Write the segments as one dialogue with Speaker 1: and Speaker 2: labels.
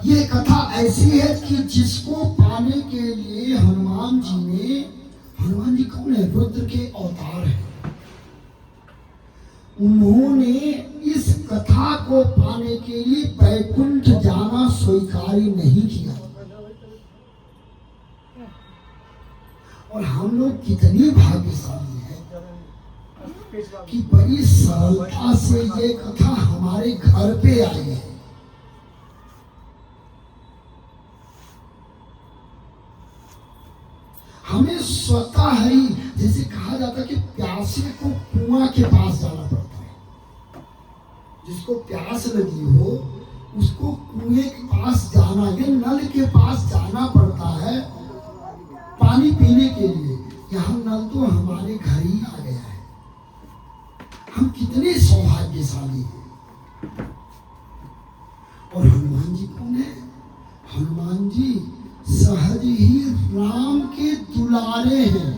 Speaker 1: ये कथा ऐसी है कि जिसको पाने के लिए हनुमान जी कौन है? रुद्र के अवतार है। उन्होंने इस कथा को पाने के लिए बैकुंठ जाना स्वीकार नहीं किया। और हम लोग कितनी भाग्यशाली हैं कि बड़ी सरलता से ये कथा हमारे घर पे आई है। हमें स्वतः ही, जैसे कहा जाता है कि प्यासे को कुआं के पास जाना पड़ता है। जिसको प्यास लगी हो उसको कुएं के पास जाना, या नल के पास जाना पड़ता है पानी पीने के लिए। यहाँ नल तो हमारे घर ही आ गया है। हम कितने सौभाग्यशाली हैं। और हनुमान जी कौन है? हनुमान जी सहज ही राम के दुलारे हैं।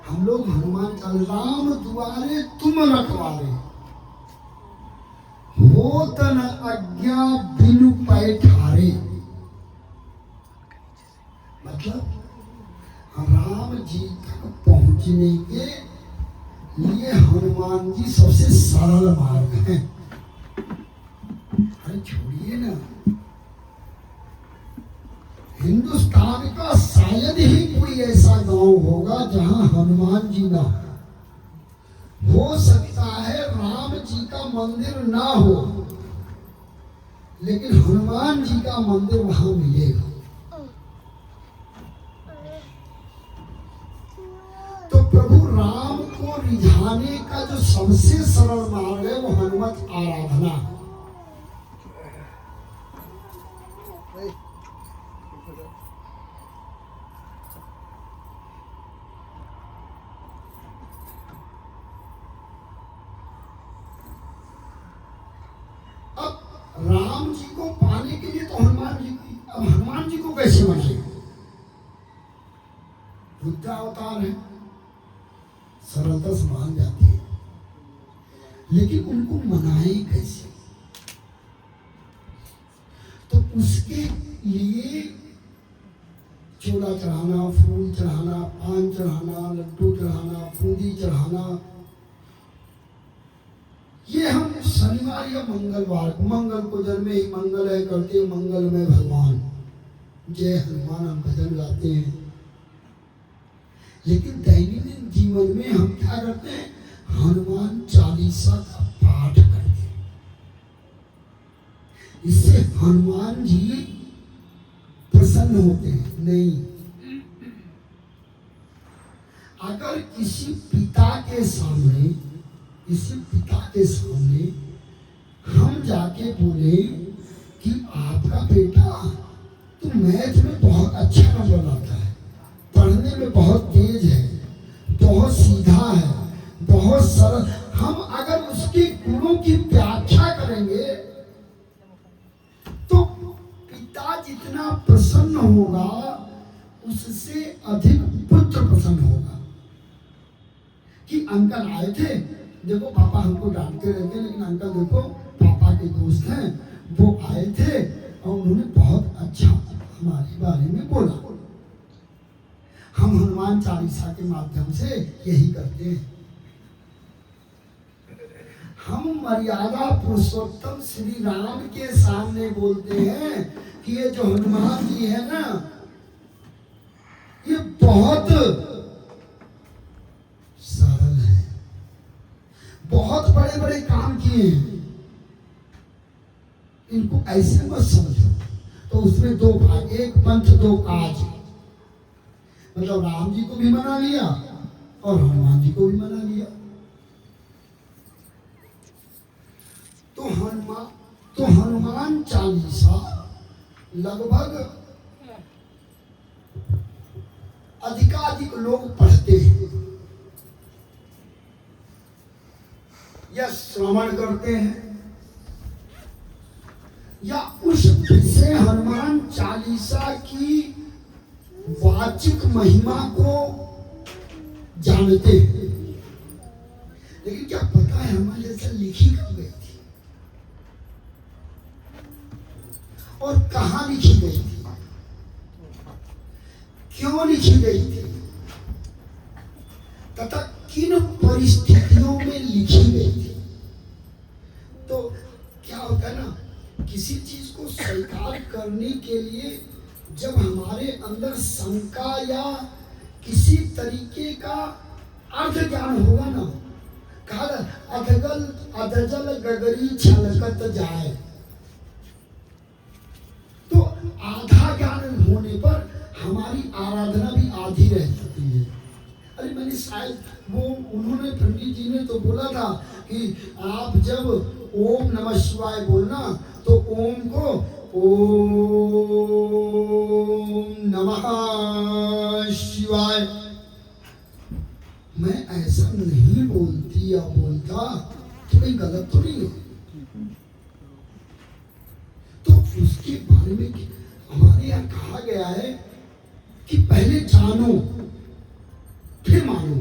Speaker 1: हम लोग हनुमान का राम दुआरे तुम रखवारे, हो तन आज्ञा बिनु पैठारे। मतलब राम जी तक पहुंचने के लिए हनुमान जी सबसे सरल मार्ग है। अरे छोड़िए ना, हिंदुस्तान का शायद ही कोई ऐसा गांव होगा जहां हनुमान जी ना हो सकता है राम जी का मंदिर ना हो, लेकिन हनुमान जी का मंदिर वहां मिलेगा। तो प्रभु राम को रिझाने का जो सबसे सरल मार्ग है वो हनुमत आराधना। राम जी को पाने के लिए तो हनुमान जी को कैसे मनाए? रुद्र अवतार है, सरलता से मान जाती है, लेकिन उनको मनाए कैसे? तो उसके लिए चोला चढ़ाना, फूल चढ़ाना, पान चढ़ाना, लड्डू चढ़ाना, बूंदी चढ़ाना, ये हम शनिवार या मंगलवार, मंगल को जन्मे ही मंगल है करते हैं, मंगल में भगवान जय हनुमान हम भजन गाते हैं। लेकिन दैनिक जीवन में हम क्या करते हैं? हनुमान चालीसा का पाठ करते हैं। इससे हनुमान जी प्रसन्न होते हैं। नहीं, अगर किसी पिता के सामने हम जाके बोले कि आपका बेटा तो मैथ में बहुत अच्छा नंबर लाता है, पढ़ने में बहुत तेज है, बहुत सीधा है, बहुत सरल, हम अगर उसके गुणों की व्याख्या करेंगे तो पिता जितना प्रसन्न होगा उससे अधिक पुत्र प्रसन्न होगा। कि अंकल आए थे, देखो पापा हमको डांटते रहते, लेकिन अंकल देखो पापा के दोस्त हैं, वो आए थे और उन्होंने बहुत अच्छा हमारे बारे में बोला। हम हनुमान चालीसा के माध्यम से यही करते हैं। हम मर्यादा पुरुषोत्तम श्री राम के सामने बोलते हैं कि ये जो हनुमान जी है ना, ये बहुत सरल है, बहुत बड़े बड़े काम किए हैं, इनको ऐसे मत समझो। तो उसमें दो भाग, एक पंथ दो काज, मतलब राम जी को भी मना लिया और हनुमान जी को भी मना लिया। तो हनुमान चालीसा लगभग अधिकाधिक लोग पढ़ते हैं या श्रवण करते हैं, या उस विषय हनुमान चालीसा की वाचिक महिमा को जानते हैं। लेकिन क्या पता है हमारे जैसे लिखी कब गई थी? और कहाँ लिखी गई थी, क्यों लिखी गई थी, तथा किन परिस्थितियों में लिखी गई थी। तो क्या होता है ना, किसी चीज को स्वीकार करने के लिए जब हमारे अंदर शंका या किसी तरीके का अर्थ ज्ञान होगा ना, कहा अधगल अधजल गगरी छलकत जाए, तो आधा ज्ञान होने पर हमारी आराधना भी आधी रह जाती है। अरे मैंने शायद वो उन्होंने पंडित जी ने तो बोला था कि आप जब ओम नमः शिवाय बोलना तो ओम को ओम नमः शिवाय, मैं ऐसा नहीं बोलती या बोलता तो कहीं गलत तो नहीं है। तो उसके बारे में हमारे यहाँ कहा गया है कि पहले जानो फिर मानो।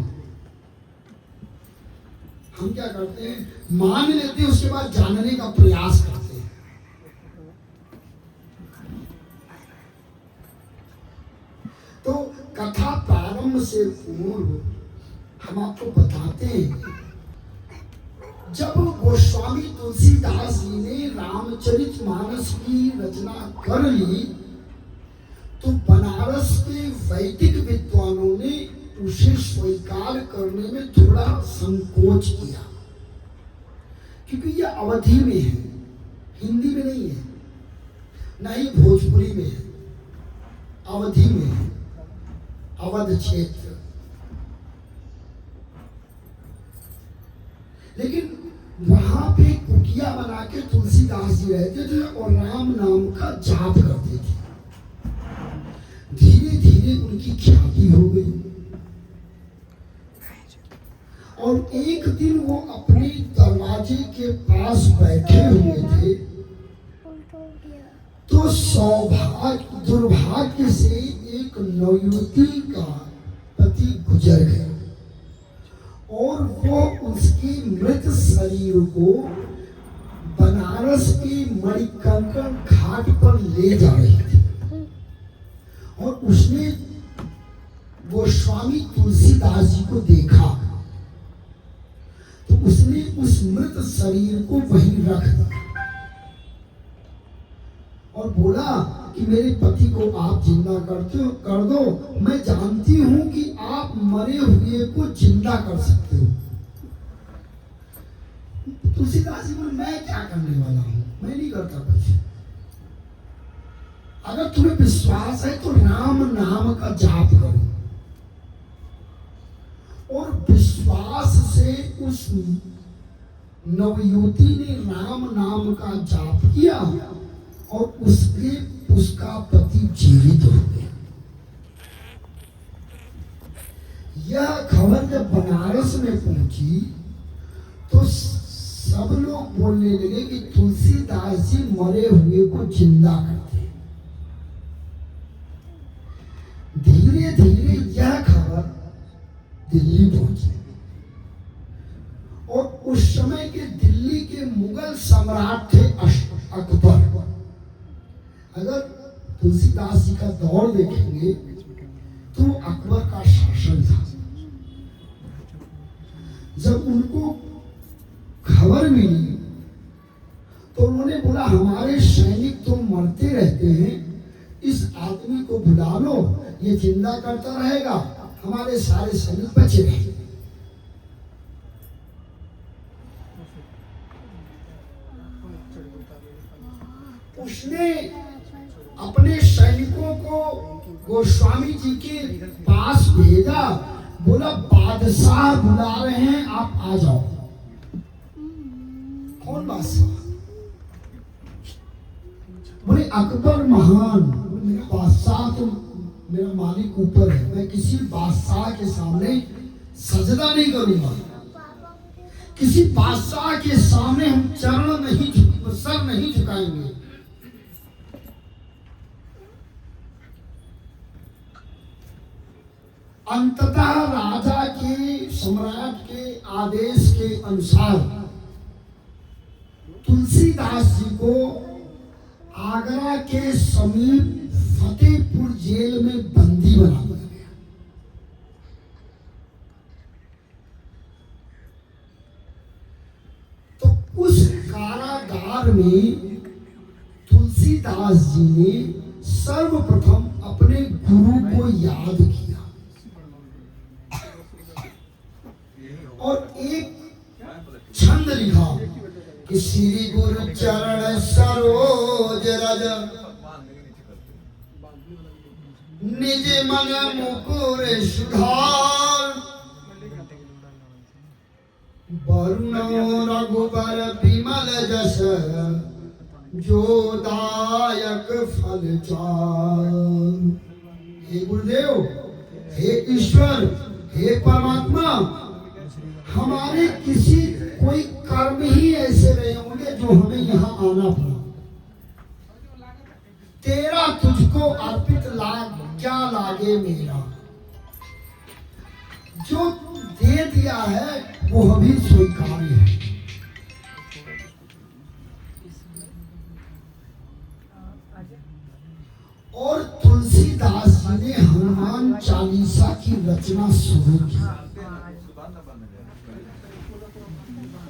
Speaker 1: हम क्या करते हैं, मान लेते हैं, उसके बाद जानने का प्रयास करते हैं। तो कथा प्रारंभ से पूर्व हम आपको बताते हैं, जब गोस्वामी तुलसीदास जी ने रामचरितमानस की रचना कर ली तो बनारस के वैदिक विद्वानों ने उसे स्वीकार करने में थोड़ा संकोच किया, क्योंकि यह अवधि में है, हिंदी में नहीं है, न ही भोजपुरी में है, अवधि में है, अवध क्षेत्र। लेकिन वहां पे कुटिया बना के तुलसीदास जी रहते थे और राम नाम का जाप करते थे। धीरे धीरे उनकी ख्याति हो गई और एक दिन वो अपने दरवाजे के पास बैठे हुए थे तो सौभाग्य दुर्भाग्य से एक नवयुवती का पति गुजर गया और वो उसके मृत शरीर को बनारस के मणिकंकण घाट पर ले जा रही थी और उसने गोस्वामी तुलसीदास जी को देखा तो उसने उस मृत शरीर को वहीं रख दिया और बोला कि मेरे पति को आप जिंदा कर दो, मैं जानती हूं कि आप मरे हुए को जिंदा कर सकते हो। तुलसीदास जी बोले, मैं क्या करने वाला हूं, मैं नहीं करता कुछ। अगर तुम्हें विश्वास है तो राम नाम का जाप करो। और विश्वास से उस नवयुवती ने राम नाम का जाप किया और उसका पति जीवित हो गया। यह खबर जब बनारस में पहुंची तो सब लोग बोलने लगे कि तुलसीदास जी मरे हुए को जिंदा करते। धीरे धीरे यह खबर दिल्ली पहुंची और उस समय के दिल्ली के मुगल सम्राट थे अकबर। अगर तुलसीदास जी का दौर देखेंगे तो अकबर का शासन था। जब उनको खबर मिली तो उन्होंने बोला, हमारे सैनिक तो मरते रहते हैं, इस आदमी को बुला लो, ये जिंदा करता रहेगा, हमारे सारे सैनिक बचे रहेंगे। उसने अपने सैनिकों को गोस्वामी जी के पास भेजा, बोला बादशाह बुला रहे हैं, आप आ जाओ। कौन बादशाह? बोले अकबर महान। मेरा बादशाह तो मेरा मालिक ऊपर है, मैं किसी बादशाह के सामने सजदा नहीं करूंगा, किसी बादशाह के सामने हम सर नहीं झुकाएंगे। अंततः राजा के सम्राट के आदेश के अनुसार तुलसीदास जी को आगरा के समीप फतेहपुर जेल में बंदी बना दिया गया। तो उस कारागार में तुलसीदास जी ने सर्वप्रथम अपने गुरु को याद किया और एक छंद लिखा कि श्री गुरु चरण सरोज रज निज मन मुकुर सुधार वरुण रघुबर विमल जस जो दायक फल चार। हे गुरुदेव, हे ईश्वर, हे परमात्मा, हमारे किसी कोई कर्म ही ऐसे रहे होंगे जो हमें यहाँ आना पड़ा। तेरा तुझको अर्पित लाग क्या लागे मेरा, जो दे दिया है वो अभी स्वीकार्य है। और तुलसीदास जी ने हनुमान चालीसा की रचना शुरू की।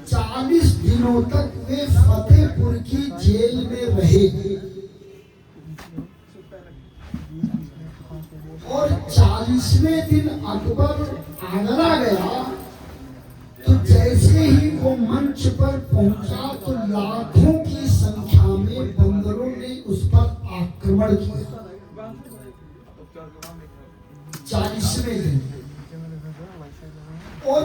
Speaker 1: 40 दिनों तक वे फतेहपुर की जेल में रहे और 40वें दिन अकबर आगरा गया तो जैसे ही वो मंच पर पहुंचा तो लाखों की संख्या में बंदरों ने उस पर आक्रमण किया। 40वें दिन और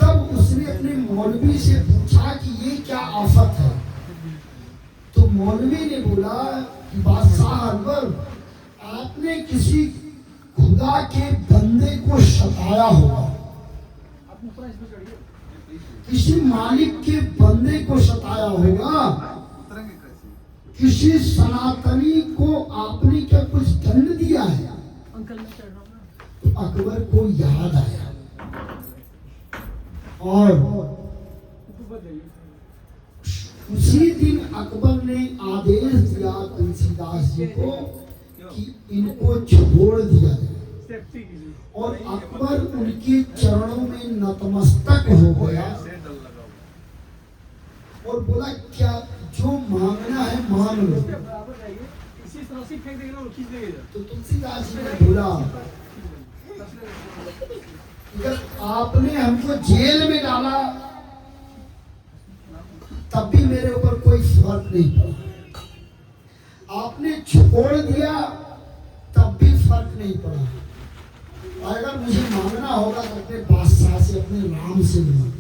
Speaker 1: तब उसने अपने मौलवी से पूछा कि ये क्या आफत है। तो मौलवी ने बोला कि बादशाह अकबर, आपने किसी खुदा के बंदे को सताया होगा, किसी मालिक के बंदे को सताया होगा, किसी सनातनी को आपने क्या कुछ दंड दिया है। तो अकबर को याद आया और उसी दिन अकबर ने आदेश दिया तुलसीदास जी को कि इनको छोड़ दिया जाए और अकबर उनके चरणों में नतमस्तक हो गया और बोला क्या जो मांगना है मांग लो। तो तुलसीदास जी ने बोला अगर आपने हमको जेल में डाला तब भी मेरे ऊपर कोई फर्क नहीं पड़ा, आपने छोड़ दिया तब भी फर्क नहीं पड़ा। अगर मुझे मांगना होगा तो अपने बादशाह से, अपने राम से मांग।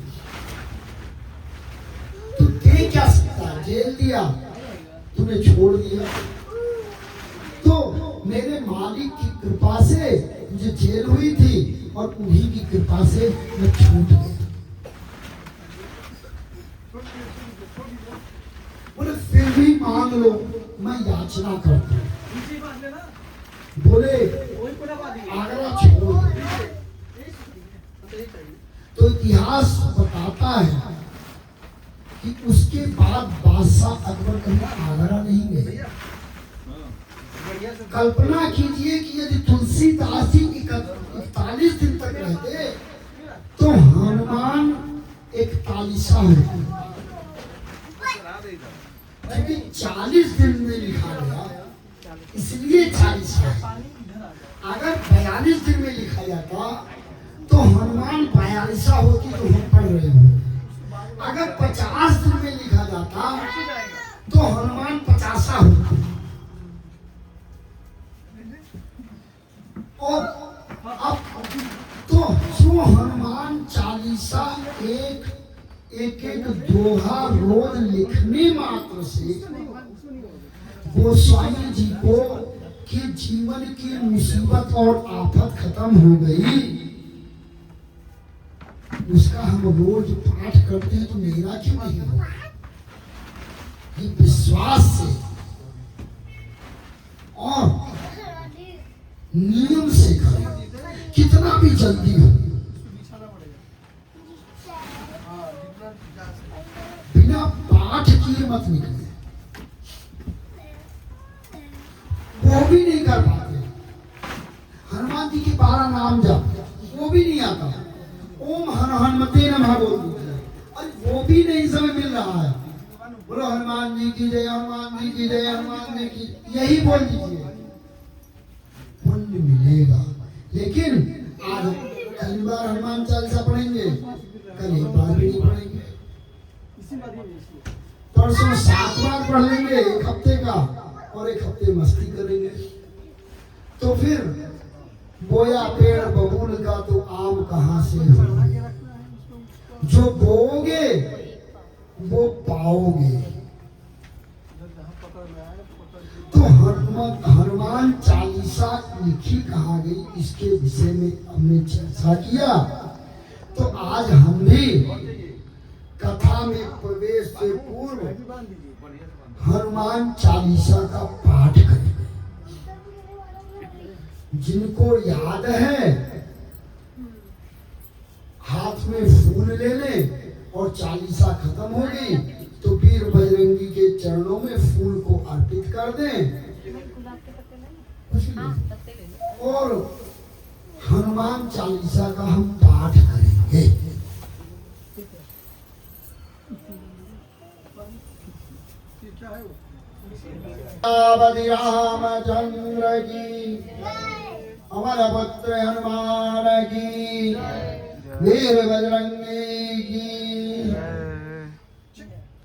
Speaker 1: तू दे क्या सकता है, जेल दिया, तूने छोड़ दिया, तो मेरे मालिक की कृपा से मुझे जेल हुई थी और उन्हीं की कृपा से मैं छूट गया। बोले फिर भी मांग लो, मैं याचना करता हूँ। बोले आगरा छोड़। तो इतिहास बताता है कि उसके बाद बादशाह अकबर कहीं आगरा नहीं गए। कल्पना कीजिए कि यदि तुलसीदास जी 41 दिन तक रहते तो हनुमान 41 होते। क्योंकि 40 दिन में लिखा गया इसलिए 40 है। अगर 42 दिन में लिखा जाता तो हनुमान 42 होती तो हम पढ़ रहे हो। अगर 50 दिन में लिखा जाता तो हनुमान 50 होती। और अब तो जो हनुमान चालीसा एक दोहा रोज लिखने मात्र से गोस्वामी जी को कि जीवन की मुसीबत और आफत खत्म हो गई, उसका हम रोज पाठ करते हैं तो मेरा क्यों नहीं होगा। ये विश्वास से और नियम से करें, कितना भी जल्दी हो, बिना पाठ किए मत निकले। वो भी नहीं कर पाते। हनुमान जी के 12 नाम जप वो भी नहीं आता। ओम हनुमते नमः बोल दीजिए, अरे वो भी नहीं समय मिल रहा है। बोलो हनुमान जी की जय, हनुमान जी की जय, हनुमान जी की, यही बोल दीजिए, पुण्य मिलेगा। लेकिन आज 3 बार हनुमान चालीसा पढ़ेंगे, कल 1 बार भी नहीं पढ़ेंगे, परसों 7 बार पढ़ लेंगे 1 हफ्ते का, और 1 हफ्ते मस्ती करेंगे। तो फिर बोया पेड़ बबूल का तो आम कहाँ से होगा? जो बोओगे वो पाओगे। तो हनुमान चालीसा लिखी कहाँ गई, इसके विषय में हमने चर्चा किया। तो आज हम भी कथा में प्रवेश से पूर्व हनुमान चालीसा का पाठ करेंगे। जिनको याद है हाथ में फूल ले लें, और चालीसा खत्म हो गई तो वीर बजरंगी के चरणों में फूल को अर्पित कर दें, और हनुमान चालीसा का हम पाठ करेंगे। अवधि रामचंद्र की, अमर पुत्र हनुमान की, वीर बजरंगी की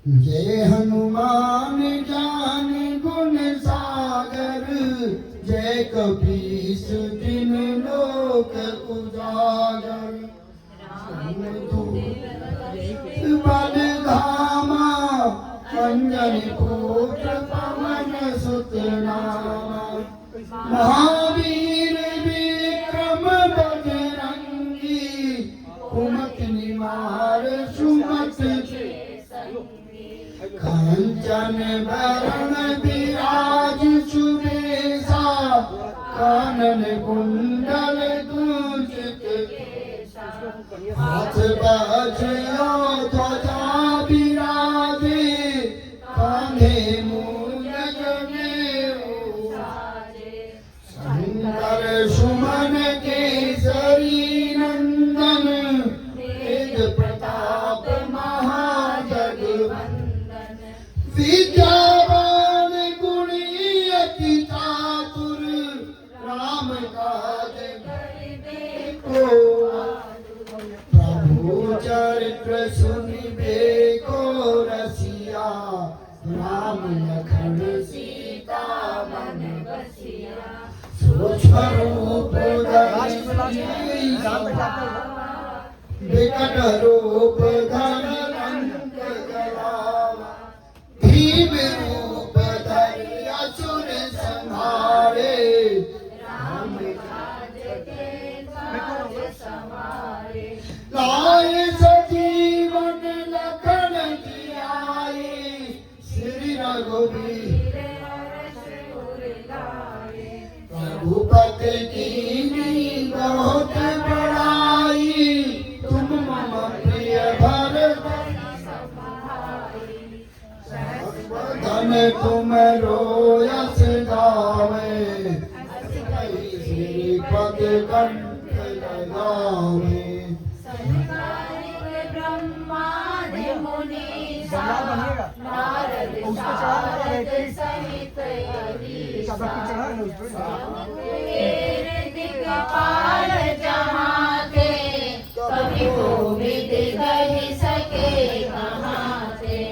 Speaker 1: जय। हनुमान ज्ञान गुण सागर, जय कपीस दिन लोक उजागर। बल धामा अंजनी पुत्र पवन सुत नामा, महावीर विक्रम बजरंगी, कुमति निवार सुमति कंचन वरण विराज सुबेसा, कानन कुंडल दूषित केसा, हाथ बाजो ध्वजा विराजे, कांधे मूल जनेऊ साजे। शंकर सुमन केसरी नंदन, वेद प्रताप महाजगवंदन। विद्यावान गुणी अति चातुर, राम काज करिबे को आतुर। प्रभु चरित्र सुनिबे को रसिया, राम लखन सीता मन बसिया। सूक्ष्म रूप धरि विकट रूप धरि लंक जलावा, भीम रूप धरि असुर संहारे, राम काज के काज समारे। लाए सजीवन लखन जियाए, श्री रघुवीर हर्ष उर लाए। रघुपति कीन्ही बहुत बड़ाई, तुम मम प्रिय भरत समाई। धन तुम रोयस गावे, श्रीपद कंठ लगावे। संसारिक ब्रह्मादि मुनीसा, नारद शारद सहित अहीसा। दिक्पाल जहाँ थे, कभी कोविद कहि सके कहाँ थे।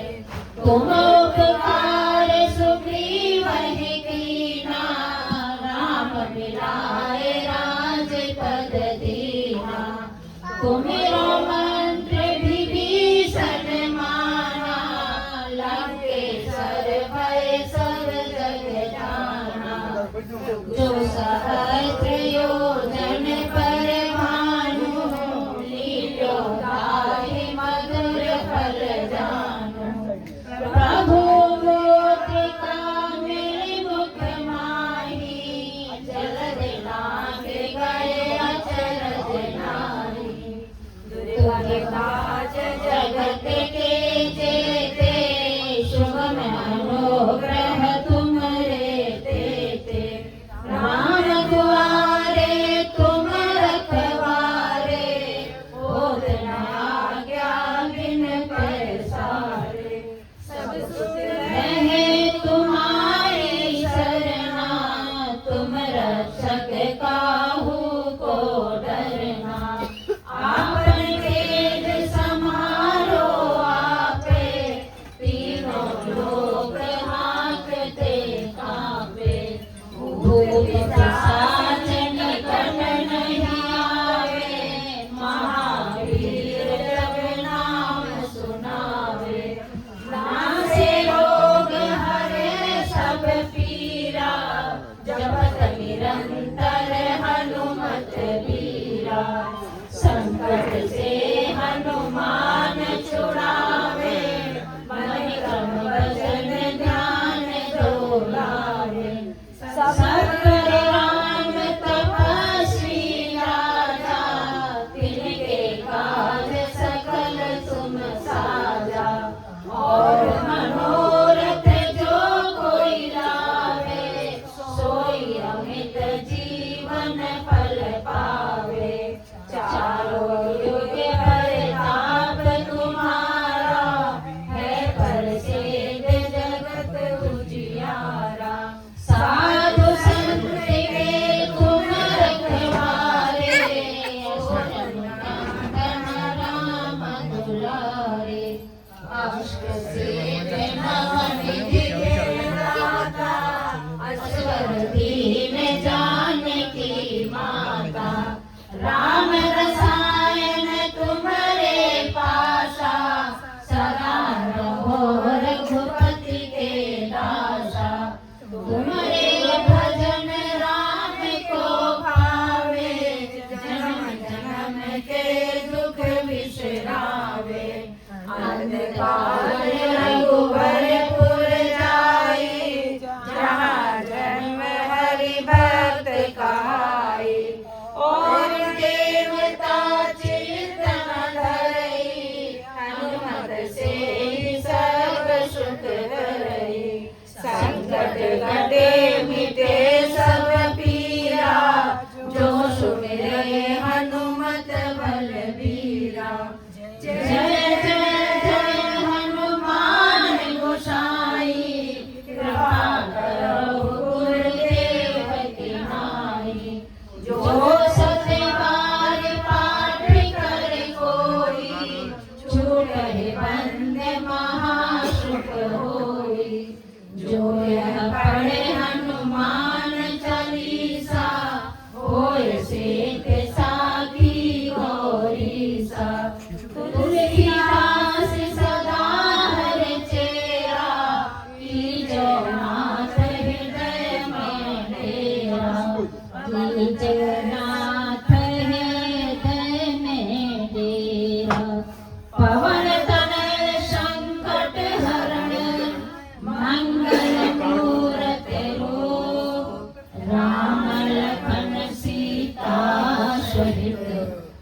Speaker 1: तुम उपकार सुग्रीवहि कीना, राम मिलाए राजपद दीना। तुमिरो मंत्र विभीषण माना, लंकेश्वर भय सब जग जाना। जो सहस्र योजन पर भानु, लील्यो ताहि मधुर फल जानु। प्रभु मुद्रिका मेरि मुख माहि, जलधि लांघि गए अचरज नाहि। दुर्गम काज जगत के जेते, शुभ अनुग्रह तुमरे तेते।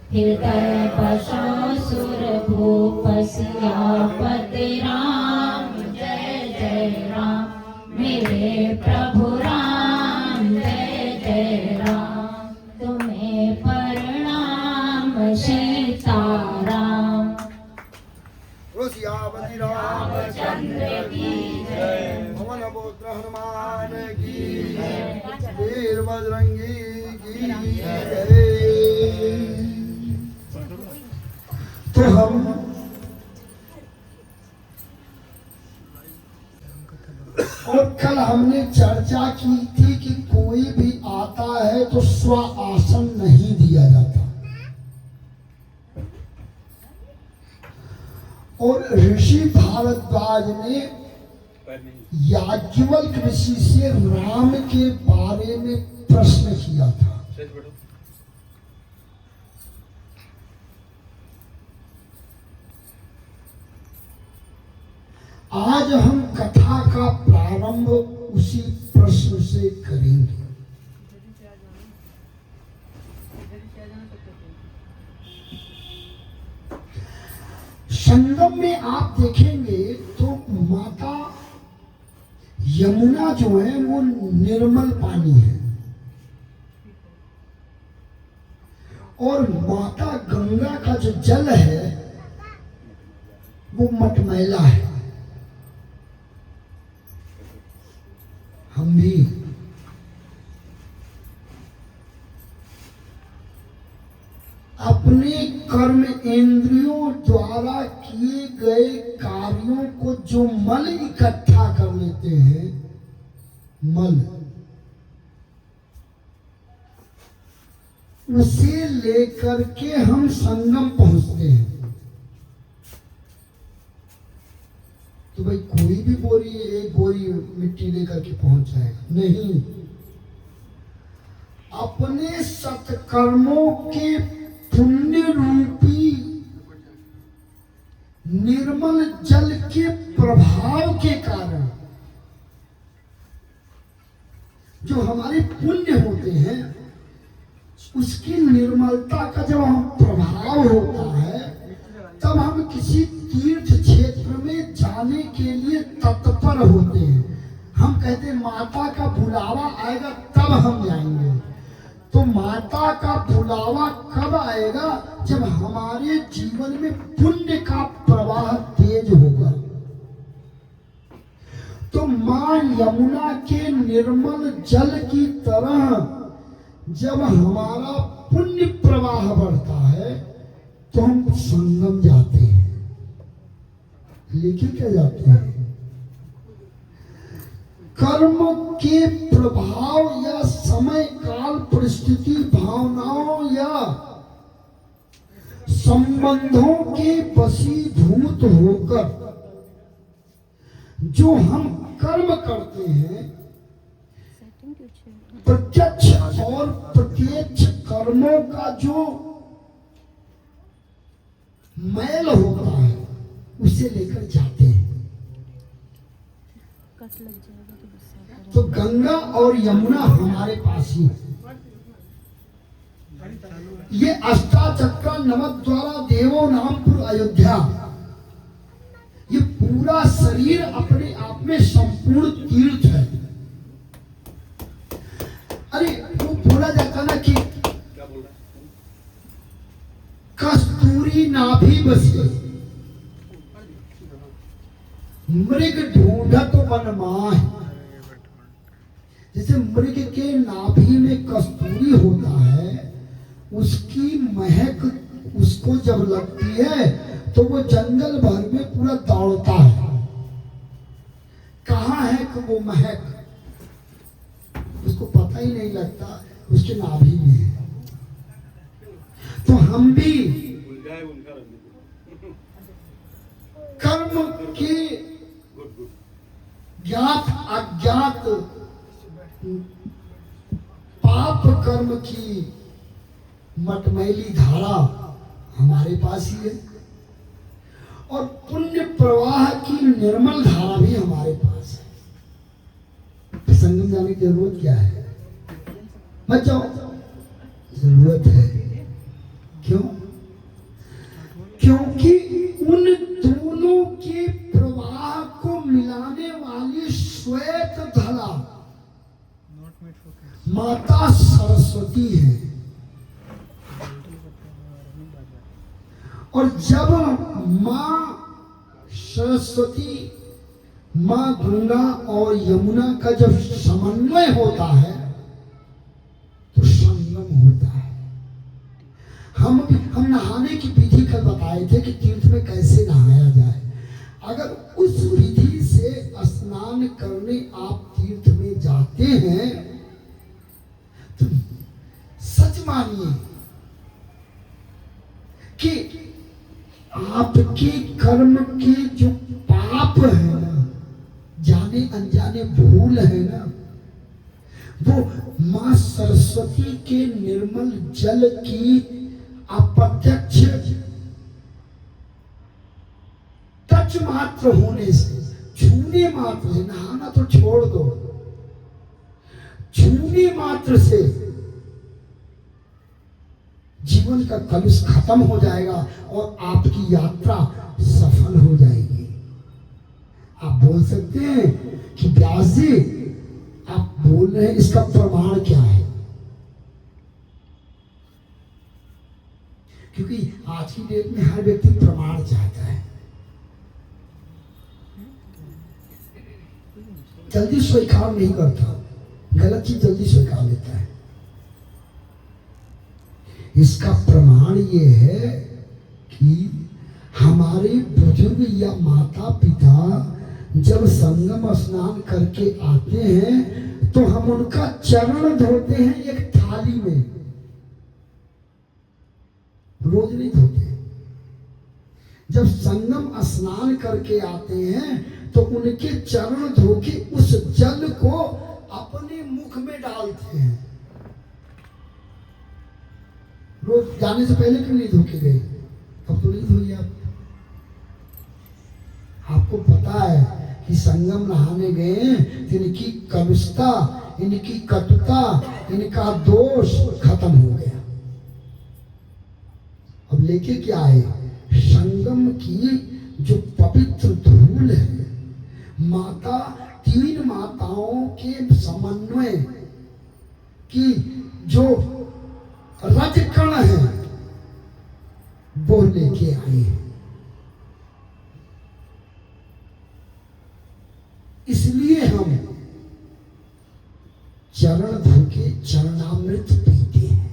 Speaker 2: हृदय बसो सुर भूप सियापति राम, जय जय राम मेरे प्रभु राम, जय जय राम तुम्हें प्रणाम सीताराम।
Speaker 1: सियापति रामचंद्र की जय, पवन पुत्र हनुमान की जय, वीर बजरंगी की जय। तो हम और कल हमने चर्चा की थी कि कोई भी आता है तो स्व आसन नहीं दिया जाता, और ऋषि भारद्वाज ने याज्ञवल्क्य ऋषि से राम के बारे में प्रश्न किया था। आज हम कथा का प्रारंभ उसी प्रश्न से करेंगे। संगम में आप देखेंगे तो माता यमुना जो है वो निर्मल पानी है, और माता गंगा का जो जल है वो मटमैला है। हम भी अपने कर्म इंद्रियों द्वारा किए गए कार्यों को जो मल इकट्ठा कर लेते हैं, मल उसे लेकर के हम संगम पहुंचते हैं। तो भाई कोई भी एक बोरी मिट्टी लेकर के पहुंच जाएगा नहीं, अपने सत्कर्मों के पुण्य रूपी निर्मल जल के प्रभाव के कारण जो हमारे पुण्य होते हैं उसकी निर्मलता का जब हम प्रभाव होता है तब हम किसी तीर्थ क्षेत्र में जाने के लिए तत्पर होते हैं। हम कहते हैं माता का बुलावा आएगा तब हम जाएंगे। तो माता का बुलावा कब आएगा? जब हमारे जीवन में पुण्य का प्रवाह तेज होगा। तो मां यमुना के निर्मल जल की तरह जब हमारा पुण्य प्रवाह बढ़ता है तो हम संगम जाते हैं। लेकिन क्या जाते हैं? कर्म के प्रभाव या समय काल परिस्थिति भावनाओं या संबंधों के वशीभूत होकर जो हम कर्म करते हैं, प्रत्यक्ष और प्रत्यक्ष कर्मों का जो मैल होता है उसे लेकर जाते हैं। तो गंगा और यमुना हमारे पास ही, ये अष्टाचक्र नवद्वारा देवो नामपुर अयोध्या, ये पूरा शरीर अपने आप में संपूर्ण तीर्थ है। अरे वो बोला जाता ना कि कस्तूरी नाभि बसे मृग ढूंढत वन माह। जैसे मृग के नाभि में कस्तूरी होता है, उसकी महक उसको जब लगती है तो वो जंगल भर में पूरा दौड़ता है। कहाँ है कि वो महक उसको पता ही नहीं लगता, उसके नाभि में है। तो हम भी कर्म के ज्ञात अज्ञात पाप कर्म की मटमैली धारा हमारे पास ही है और पुण्य प्रवाह की निर्मल धारा भी हमारे पास है। संगम जाने की जरूरत क्या है? मत जाओ, जरूरत है। क्यों? क्योंकि उन दोनों के प्रवाह को मिलाने वाली श्वेत धला माता सरस्वती है। और जब मां सरस्वती, मां गंगा और यमुना का जब समन्वय होता है तो संगम होता है। हम नहाने की विधि कल बताए थे कि तीर्थ में कैसे नहाया जाए। अगर उस विधि से स्नान करने आप तीर्थ में जाते हैं तो सच मानिए कि आपके कर्म के जो पाप है ना, जाने अनजाने भूल है ना, वो मां सरस्वती के निर्मल जल की अप्रत्यक्ष टच मात्र होने से, छूने मात्र से, नहाना तो छोड़ दो, छूने मात्र से जीवन का कलुष खत्म हो जाएगा और आपकी यात्रा सफल हो जाएगी। आप बोल सकते हैं कि व्यास जी आप बोल रहे हैं, इसका प्रमाण क्या है? क्योंकि आज की डेट में हर व्यक्ति प्रमाण चाहता है, जल्दी स्वीकार नहीं करता, गलत चीज जल्दी स्वीकार लेता है। इसका प्रमाण ये है कि हमारे बुजुर्ग या माता पिता जब संगम स्नान करके आते हैं तो हम उनका चरण धोते हैं एक थाली में। रोज नहीं धोते। जब संगम स्नान करके आते हैं तो उनके चरण धो के उस जल को अपने मुख में डालते हैं। रोज जाने से पहले क्यों नहीं धो के गए? अब तो नहीं धोइए आप। आपको पता है कि संगम नहाने गए तो इनकी कलुषता, इनकी कटुता, इनका दोष खत्म हो गया। अब लेके क्या आए? संगम की जो पवित्र धूल है, माता, तीन माताओं के समन्वय की जो रजकण है वो लेके आए। इसलिए हम चरण धो के चरणामृत पीते हैं।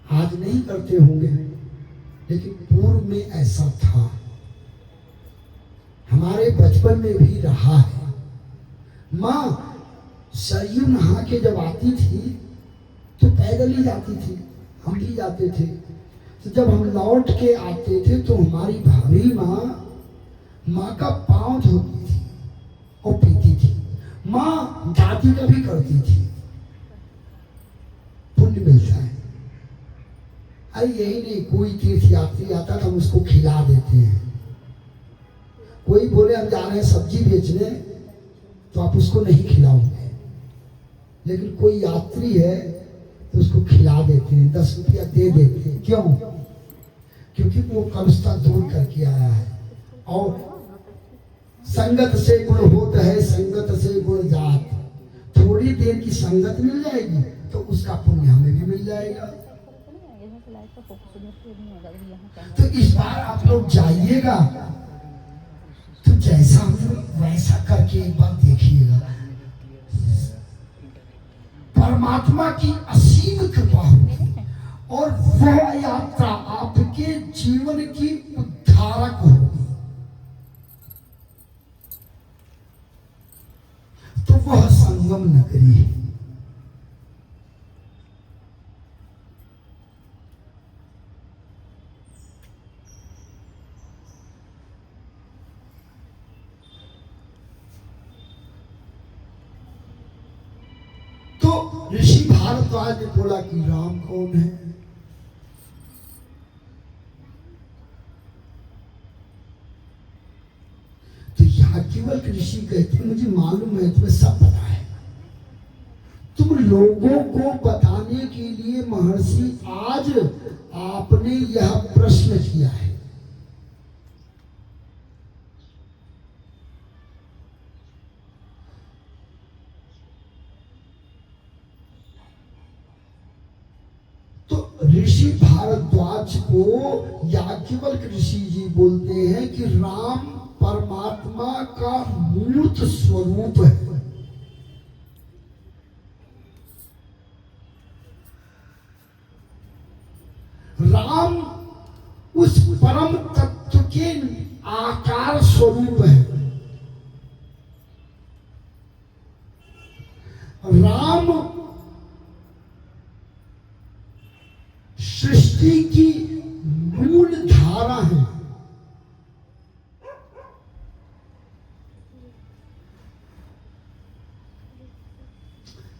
Speaker 1: आज नहीं करते होंगे, लेकिन पूर्व में ऐसा था, हमारे बचपन में भी रहा है। माँ सरयू नहा के जब आती थी तो पैदल ही जाती थी, हम भी जाते थे। तो जब हम लौट के आते थे तो हमारी भाभी माँ का पांव धोती थी और पीती थी। माँ दादी का भी करती थी, पुण्य मिलता है। अरे यही नहीं, कोई तीर्थ यात्री आता तो हम उसको खिला देते हैं। कोई बोले हम जा रहे हैं सब्जी बेचने, तो आप उसको नहीं खिलाओगे, लेकिन कोई यात्री है तो उसको खिला देते हैं, 10 रुपया दे देते हैं। क्यों? क्योंकि वो कलुषता दूर करके आया है। और संगत से गुण होता है, संगत से गुण जात। थोड़ी देर की संगत मिल जाएगी तो उसका पुण्य हमें भी मिल जाएगा। तो इस बार आप लोग जाइएगा तो जैसा हम लोग वैसा करके एक बार देखिएगा। परमात्मा की असीम कृपा होगी और वह यात्रा आपके जीवन की उद्धारक होगी। तो वह संगम नगरी है। ऋषि भारद्वाज ने बोला कि राम कौन है? तो याज्ञवल्क्य ऋषि कहते मुझे मालूम है, तुम्हें सब पता है। तुम लोगों को बताने के लिए महर्षि आज आपने यह प्रश्न किया है। ऋषि भारद्वाज को याज्ञवल्क्य ऋषि जी बोलते हैं कि राम परमात्मा का मूर्त स्वरूप है। राम उस परम तत्व के आकार स्वरूप है। राम सृष्टि की मूल धारा है।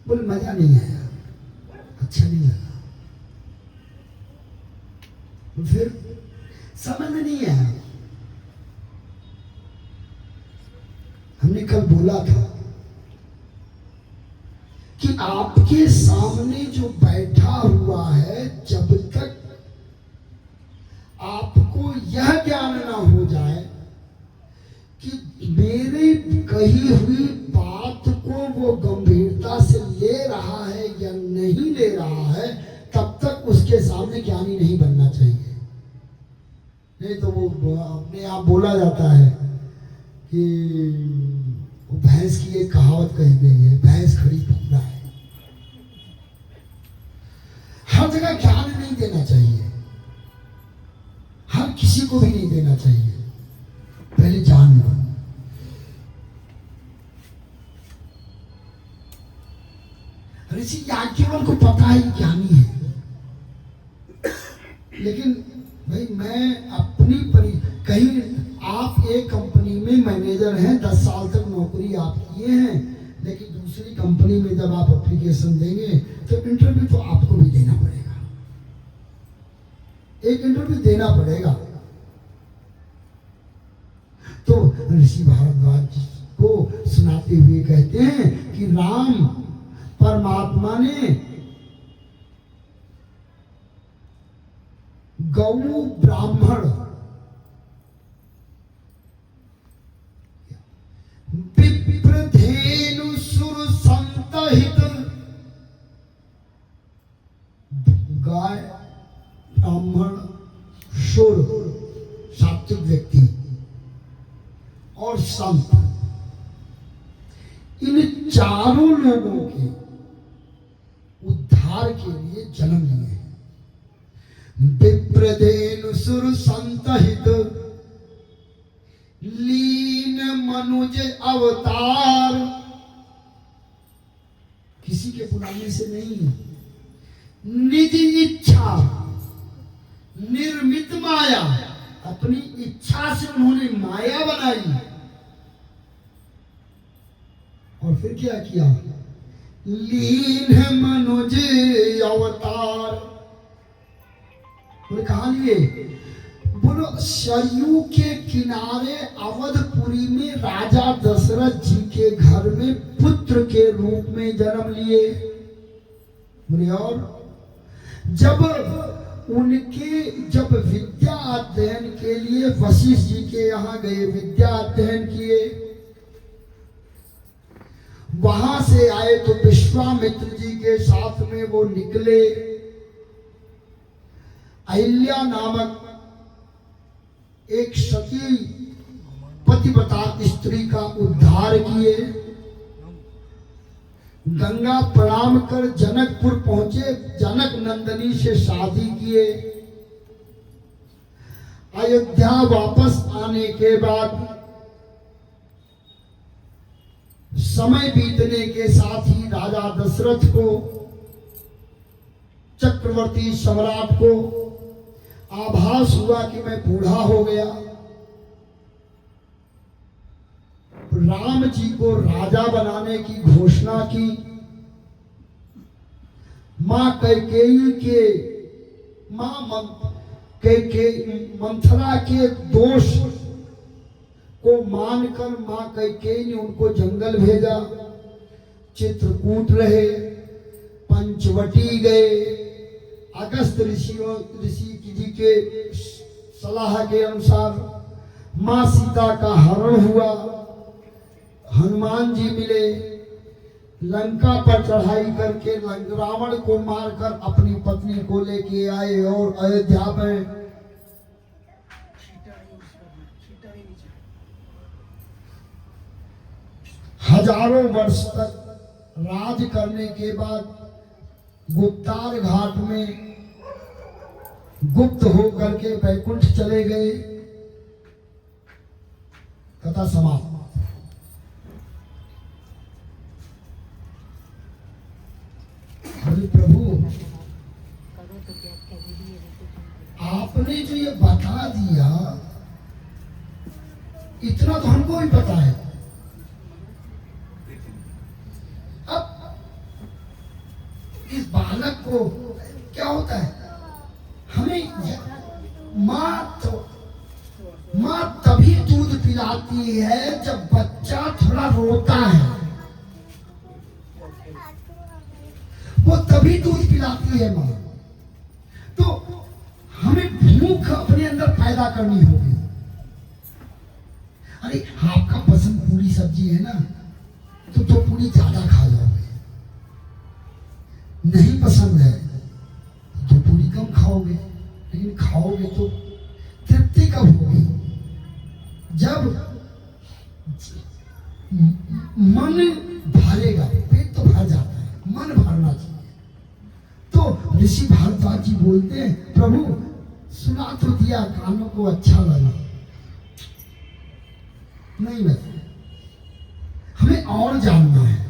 Speaker 1: बोले मजा नहीं आया, अच्छा नहीं लगा, फिर समझ में नहीं आया। हमने कल बोला था कि आपके सामने जो बैठा हुआ है, जब तक आपको यह ज्ञान ना हो जाए कि मेरी कही हुई बात को वो गंभीरता से ले रहा है या नहीं ले रहा है, तब तक उसके सामने ज्ञानी नहीं बनना चाहिए। नहीं तो वो अपने आप बोला जाता है कि वो भैंस की एक कहावत कही गई है, भैंस खड़ी पूरा है। हर जगह ज्ञान नहीं देना चाहिए, हर किसी को भी नहीं देना चाहिए। पहले जान लो। अरे ऋषि याज्ञवल्क्य को पता है ज्ञानी है, लेकिन भाई मैं अपनी कहीं आप एक कंपनी में मैनेजर हैं, 10 साल तक नौकरी आप किए हैं, लेकिन दूसरी कंपनी में जब आप एप्लीकेशन देंगे तो इंटरव्यू तो आपको भी देना पड़ेगा, एक इंटरव्यू देना पड़ेगा। तो ऋषि भारद्वाज को सुनाते हुए कहते हैं कि राम परमात्मा ने गौ ब्राह्मण विप्रधेनु सुर संतहित, गाय ब्राह्मण सुर सात्विक व्यक्ति और संत, इन चारों लोगों के उद्धार के लिए जन्म लिए हैं। विप्रधेनु सुर संतहित लीन मनुज अवतार, किसी के बुलाने से नहीं, निज इच्छा निर्मित माया, अपनी इच्छा से उन्होंने माया बनाई और फिर क्या किया, लीन मनुज अवतार। बोले कहां लिए, बोलो सरयू के किनारे अवधपुरी में राजा दशरथ जी के घर में पुत्र के रूप में जन्म लिए। बोले और जब विद्या अध्ययन के लिए वशिष्ठ जी के यहाँ गए, विद्या अध्ययन किए, वहां से आए तो विश्वामित्र जी के साथ में वो निकले, अहिल्या नामक एक सती पतिव्रता स्त्री का उद्धार किए, गंगा प्रणाम कर जनकपुर पहुंचे, जनक नंदनी से शादी किए। अयोध्या वापस आने के बाद समय बीतने के साथ ही राजा दशरथ को, चक्रवर्ती सम्राट को आभास हुआ कि मैं बूढ़ा हो गया, राम जी को राजा बनाने की घोषणा की। मां कैकेयी के मंथरा के दोष को मानकर मां कैकेयी ने उनको जंगल भेजा, चित्रकूट रहे, पंचवटी गए, अगस्त ऋषि जी के सलाह के अनुसार मां सीता का हरण हुआ, हनुमान जी मिले, लंका पर चढ़ाई करके रावण को मारकर अपनी पत्नी को लेके आए और अयोध्या में हजारों वर्ष तक राज करने के बाद गुप्तार घाट में गुप्त होकर के वैकुंठ चले गए। कथा समाप्त। प्रभु आपने जो ये बता दिया, इतना तो हमको भी पता है। अब इस बालक को क्या होता है, हमें माँ तभी दूध पिलाती है जब बच्चा थोड़ा रोता है, वो तभी दूध पिलाती है माँ। तो हमें भूख अपने अंदर पैदा करनी होगी। अरे आपका पसंद पूरी सब्जी है ना, तो दो पूरी ज्यादा खा जाओगे, नहीं पसंद है तो पूरी कम खाओगे, लेकिन खाओगे तो तृप्ति कब होगी, जब मन भरेगा। पेट तो भर जाता है, मन भरना चाहिए। तो ऋषि भारद्वाज जी बोलते हैं, प्रभु सुना तो दिया, कानों को अच्छा लगा, नहीं वैसे हमें और जानना है।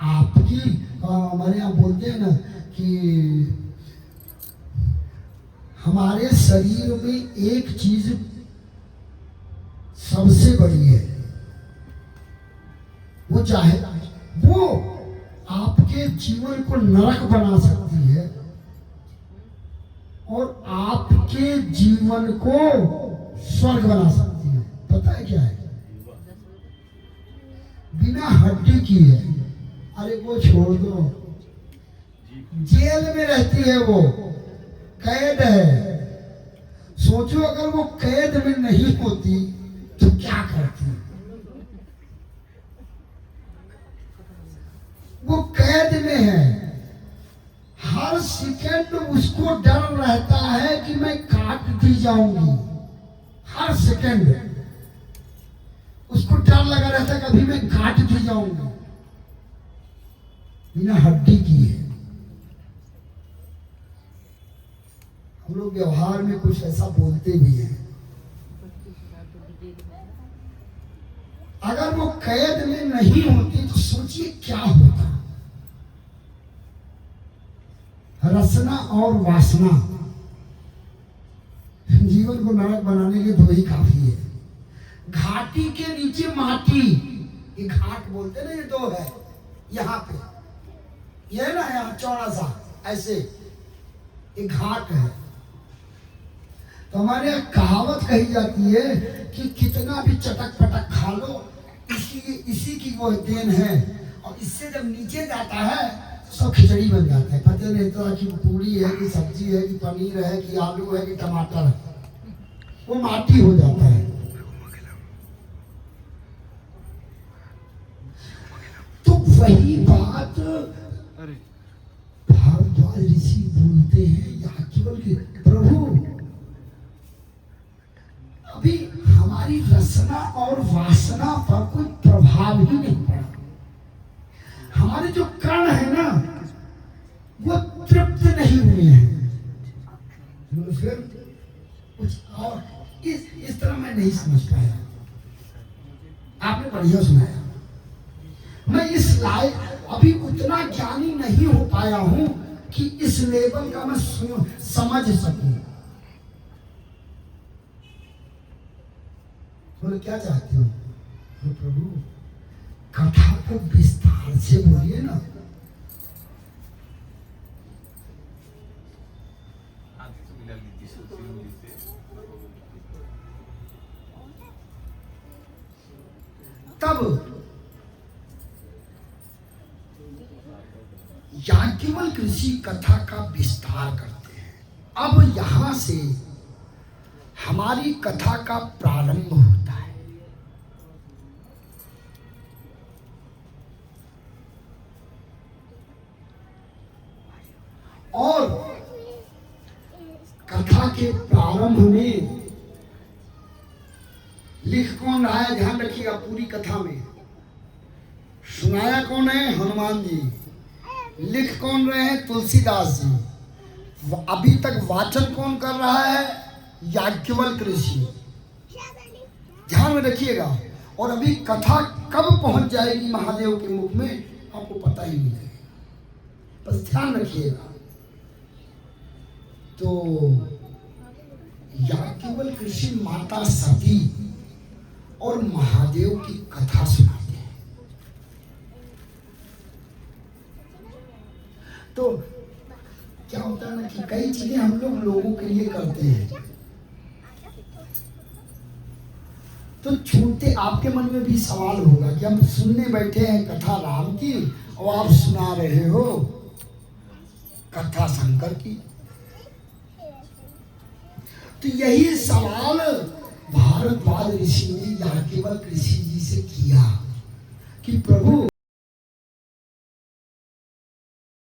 Speaker 1: आप आपकी हमारे यहाँ बोलते हैं ना कि हमारे शरीर में एक चीज सबसे बड़ी है, वो चाहे वो आपके जीवन को नरक बना सकती है और आपके जीवन को स्वर्ग बना सकती है। पता है क्या है? बिना हड्डी की है। अरे वो छोड़ दो, जेल में रहती है, वो कैद है। सोचो अगर वो कैद में नहीं होती तो क्या करती? वो कैद में है, हर सेकंड उसको डर रहता है कि मैं काट दी जाऊंगी। हर सेकंड उसको डर लगा रहता है कभी मैं काट दी जाऊंगी। बिना हड्डी की है। हम लोग व्यवहार में कुछ ऐसा बोलते भी हैं। अगर वो कैद में नहीं होती तो सोचिए क्या होता। रसना और वासना जीवन को नरक बनाने के लिए दो ही काफी है। घाटी के नीचे माटी, ये घाट बोलते ना, ये दो है यहाँ पे, ये है ना यहाँ चौड़ा सा ऐसे, ये घाट है। तो हमारे यहाँ कहावत कही जाती है कि कितना भी चटक पटक खा लो, इसी की वो देन है। और इससे जब नीचे जाता है तो सब खिचड़ी बन जाता है। पता नहीं तो कि पूरी है कि सब्जी है कि पनीर है कि आलू है कि टमाटर है, वो माटी हो जाता है। तो वही बात भारद्वाज ऋषि बोलते हैं याज्ञवल्क्य के, प्रभु अभी हमारी रसना और वासना पर कोई प्रभाव ही नहीं पड़ा। हमारे जो कर्ण है ना वो तृप्त नहीं हुए हैं। फिर कुछ और इस तरह मैं नहीं समझ पाया। आपने बढ़िया सुनाया। मैं इस लायक अभी उतना ज्ञानी नहीं हो पाया हूं कि इस लेवल का मैं समझ सकूं। बोले क्या चाहते हो? तो प्रभु कथा को विस्तार से बोलिए ना। तब याज्ञवल्क्य ऋषि कथा का विस्तार करते हैं। अब यहां से हमारी कथा का प्रारंभ होता है। और कथा के प्रारंभ में लिख कौन रहा है? ध्यान रखिएगा, पूरी कथा में सुनाया कौन है? हनुमान जी। लिख कौन रहे हैं? तुलसीदास जी। अभी तक वाचन कौन कर रहा है? याज्ञवल्क्य ऋषि। ध्यान में रखिएगा। और अभी कथा कब पहुंच जाएगी महादेव के मुख में आपको पता ही नहीं लगेगा, बस ध्यान रखिएगा। तो याज्ञवल्क्य ऋषि माता सती और महादेव की कथा सुनाते हैं। तो क्या होता है ना कि कई चीजें हम लोगों के लिए करते हैं, तो छूटते आपके मन में भी सवाल होगा कि हम सुनने बैठे हैं कथा राम की और आप सुना रहे हो कथा शंकर की। तो यही सवाल भारद्वाज ऋषि ने याज्ञवल्क्य ऋषि जी से किया कि प्रभु